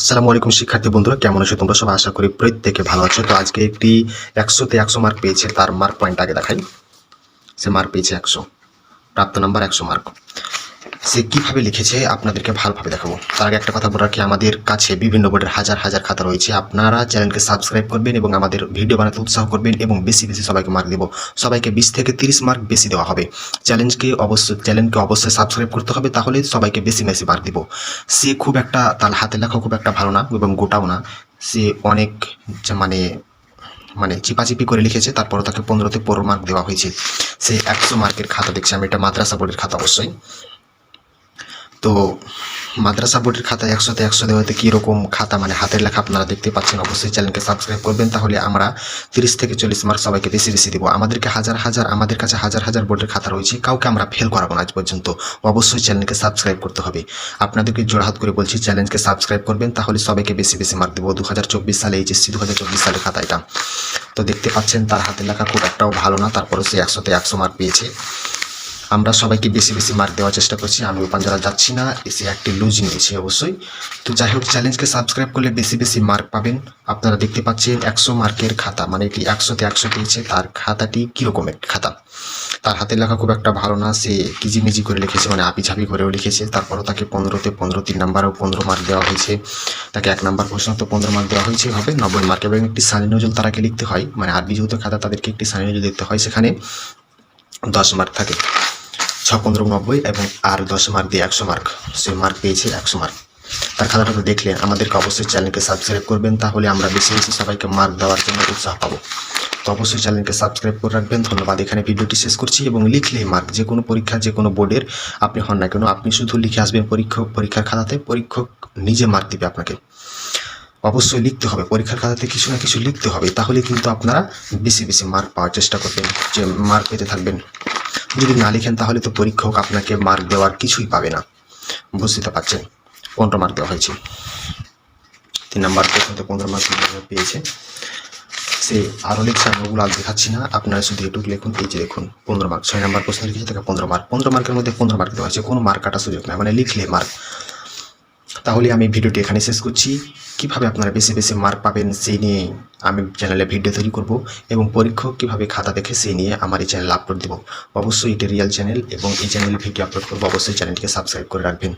আসসালামু আলাইকুম শিক্ষার্থী বন্ধুরা, কেমন আছো তোমরা সবাই? আশা করি প্রত্যেকে ভালো আছো। তো আজকে একটি 100-তে 100 মার্ক পেয়েছে, তার মার্ক পয়েন্ট আগে দেখাই। সে মার্ক পেয়েছে 100, প্রাপ্ত নাম্বার 100 মার্ক। সে কিভাবে লিখেছে আপনাদেরকে ভালোভাবে দেখাবো। তার আগে একটা কথা বলে রাখি, আমাদের কাছে বিভিন্ন বোর্ডের হাজার হাজার খাতা রয়েছে। আপনারা চ্যানেলকে সাবস্ক্রাইব করবেন এবং আমাদের ভিডিও বানাতে উৎসাহ করবেন এবং বেশি বেশি সবাইকে মার্ক দেবো। সবাইকে 20 থেকে 30 মার্ক বেশি দেওয়া হবে। চ্যানেলকে অবশ্যই সাবস্ক্রাইব করতে হবে, তাহলে সবাইকে বেশি বেশি মার্ক দিব। সে খুব একটা, তার হাতে লেখা খুব একটা ভালো না এবং গোটাও না। সে অনেক মানে মানে চিপাচিপি করে লিখেছে, তারপরে তাকে 15-তে 15 মার্ক দেওয়া হয়েছে। সে 100 মার্কের খাতা দেখছি আমি, এটা মাদ্রাসা বোর্ডের খাতা অবশ্যই। তো মাদ্রাসা বোর্ডের খাতা 100-তে 100 দেওয়াতে কীরকম খাতা, মানে হাতের লেখা আপনারা দেখতে পাচ্ছেন। অবশ্যই চ্যানেলকে সাবস্ক্রাইব করবেন, তাহলে আমরা 30 থেকে 40 মার্ক সবাইকে বেশি বেশি দেবো। আমাদের কাছে হাজার হাজার বোর্ডের খাতা রয়েছে, কাউকে আমরা ফেল করাবো না আজ পর্যন্ত। অবশ্যই চ্যানেলকে সাবস্ক্রাইব করতে হবে। আপনাদেরকে জোড়হাত করে বলছি, চ্যানেলকে সাবস্ক্রাইব করবেন, তাহলে সবাইকে বেশি বেশি মার্ক দেবো। 2024 সালে এইচএসসি 2024 সালের খাতা এটা। তো দেখতে পাচ্ছেন তার হাতের লেখা খুব একটাও ভালো না, তারপরে সে 100-তে 100 মার্ক পেয়েছে। আমরা সবাইকে বেশি বেশি মার্ক দেওয়ার চেষ্টা করছি। আমি পাঞ্জারা যাচ্ছি না, এসে একটি লুজ নিয়েছি অবশ্যই। তো যাই হোক, চ্যালেঞ্জকে সাবস্ক্রাইব করলে বেশি বেশি মার্ক পাবেন। আপনারা দেখতে পাচ্ছেন 100 মার্কের খাতা, মানে এটি 100-তে 100 পেয়েছে। তার খাতাটি কীরকম একটি খাতা, তার হাতের লেখা খুব একটা ভালো না। সে কিজিমিজি করে লিখেছে, মানে আপিঝাপি করেও লিখেছে। তারপরও তাকে 15-তে 15, 3 নাম্বারেও 15 মার্ক দেওয়া হয়েছে। তাকে 1 নাম্বার প্রশ্নতে 15 মার্ক দেওয়া হয়েছে, হবে 90 মার্ক। এবং একটি সানি নজরুল তারাকে লিখতে হয়, মানে আরবি যেহেতু খাতা তাদেরকে একটি সানি নজরুল লিখতে হয়, সেখানে 10 মার্ক থাকে। 6-15 90 এবং আর 10 মার্ক দিয়ে 100 মার্ক। সে মার্ক পেয়েছে 100 মার্ক। তার খাতাটা তো দেখলেন। আমাদেরকে অবশ্যই চ্যানেলকে সাবস্ক্রাইব করবেন, তাহলে আমরা বেশি বেশি সবাইকে মার্ক দেওয়ার জন্য উৎসাহ পাবো। তো অবশ্যই চ্যানেলকে সাবস্ক্রাইব করে রাখবেন। ধন্যবাদ। এখানে ভিডিওটি শেষ করছি। এবং লিখলেই মার্ক, যে কোনো পরীক্ষা, যে কোনো বোর্ডের আপনি হন না কেন, আপনি শুধু লিখে আসবেন পরীক্ষার খাতাতে, পরীক্ষক নিজে মার্ক দিবে আপনাকে। অবশ্যই লিখতে হবে, পরীক্ষার খাতাতে কিছু না কিছু লিখতে হবে, তাহলে কিন্তু আপনারা বেশি বেশি মার্ক পাওয়ার চেষ্টা করবেন, যে মার্ক পেতে থাকবেন। যদি না লিখেন তাহলে তো পরীক্ষক আপনাকে মার্ক দেওয়ার কিছুই পাবে না। বুঝতে পারছেন? 15 মার্ক দেওয়া হয়েছে। 3 নাম্বার প্রশ্নতে 15 মার্ক পেয়েছে। সে আরও লিখছে, আমি ওগুলো আর দেখাচ্ছি না, আপনারা শুধু এটুকু লিখুন। এই যে দেখুন 15 মার্ক। 6 নাম্বার প্রশ্ন লিখেছে, তাকে 15 মার্ক। 15 মার্কের মধ্যে 15 মার্ক দেওয়া হয়েছে, কোনো মার্ক কাটার সুযোগ নেই, মানে লিখলে মার্ক। তাহলে আমি ভিডিওটি এখানে শেষ করছি। কিভাবে আপনারা বেশি বেশি মার্ক পাবেন সেই নিয়ে আমি চ্যানেলে ভিডিও তৈরি করব, এবং পরীক্ষক কীভাবে খাতা দেখে সেই নিয়ে আমার এই চ্যানেলে আপলোড দেবো। অবশ্যই এটি রিয়েল চ্যানেল এবং এই চ্যানেলে ভিডিও আপলোড করবো। অবশ্যই চ্যানেলটিকে সাবস্ক্রাইব করে রাখবেন।